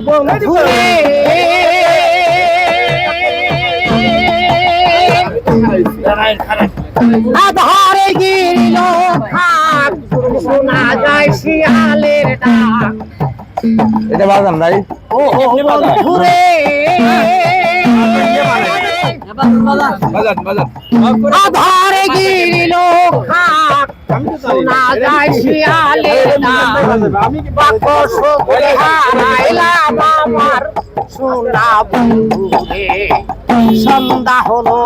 বন্ধু রে আধারে গিরিল খাক শোনা যায় শিয়ালের ডাক। এটা বাজান ভাই ও বন্ধু রে আধারে গিরিল খাক শোনা যায় শিয়ালের ডাক। বাক্স হারাইলাম আমার সোনা বন্ধু রে সন্ধ্যা হলো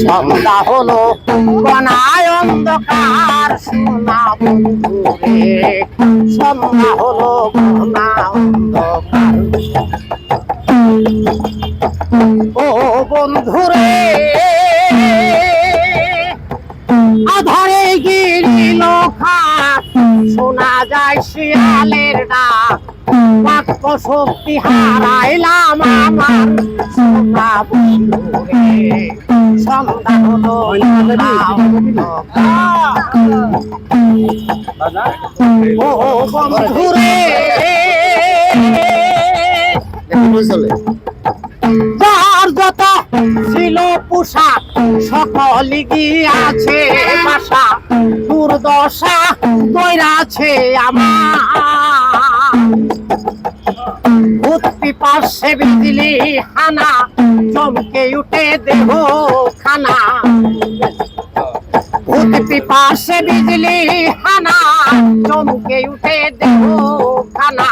সন্ধ্যা হলো বনায় অন্ধকার সোনা বন্ধু রে সন্ধ্যা হলো বনা অন্ধকার। ও বন্ধু রে আধারে গিরিল খাক শোনা যায় শিয়ালের ডাক। বাক্য শক্তি হারাইলাম আমার সোনা বন্ধু রে সন্ধ্যা হলো ও বন্ধু রে যার যত ছিল পোশাক সকলই গিয়াছে বাসা। দুর্দশা দৈরাছে আমার ভূতি পাশে বিজলি হানা চমকে উঠে দেহ খানা। ভূতি পাশে বিজলি হানা চমকে উঠে দেহ খানা।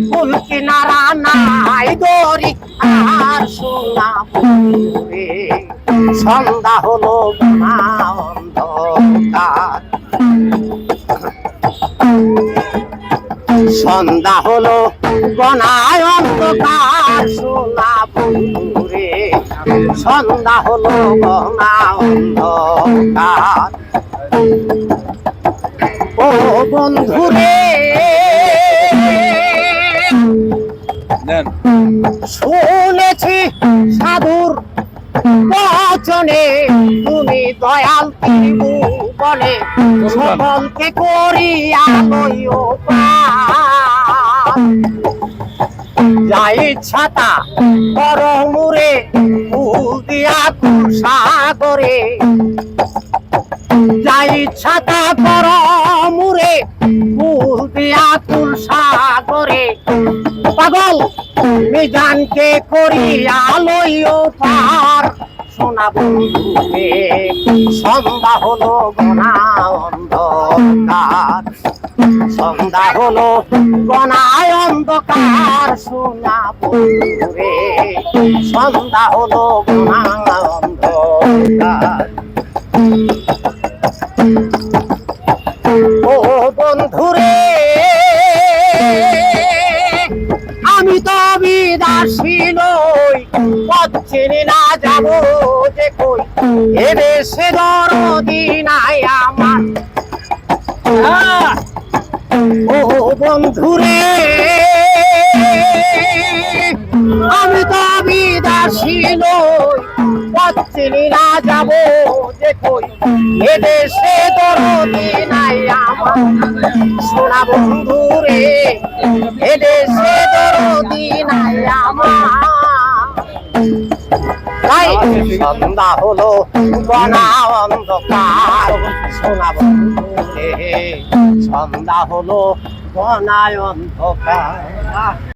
ফুল কিনারা নাই দড়ি আর সোনা বন্ধু রে সন্ধ্যা হলো বনা অন্ধকার। সন্ধ্যা হলো বনায় অন্ধকার সোনা বন্ধু রে সন্ধ্যা হলো বনা অন্ধকার। ও বন্ধু রে শুনেছি সাধুর বচনে তুমি দয়াল ত্রিভুবনে সকলকে করিয়া লইও পার। যা ইচ্ছা তা পরমুরে ফুল দিয়া সাগরে। যা ইচ্ছা তা পরমুরে ফুল দিয়া সাগরে। পাগল মিজানকে করিয়া লইও পার সোনা বন্ধু রে সন্ধ্যা হলো বনা অন্ধকার। সন্ধ্যা হলো বনায় অন্ধকার সোনা বন্ধু রে সন্ধ্যা হলো বনা অন্ধকার। ও বন্ধু রে আমি তো বিদাসী নই পথ চিনি না যাবো যে কই। এ দেশে দরদি নাই আমার। ও বন্ধু রে আমি তো বিদাসী নই পথ চিনি না যাবো যে কই। এ দেশে দরদি নাই আমার সোনা বন্ধু রে এ দেশে দরদি নাই আমার। সন্ধ্যা হলো বনা অন্ধকার সোনা বন্ধু রে সন্ধ্যা হলো বনায় অন্ধকার।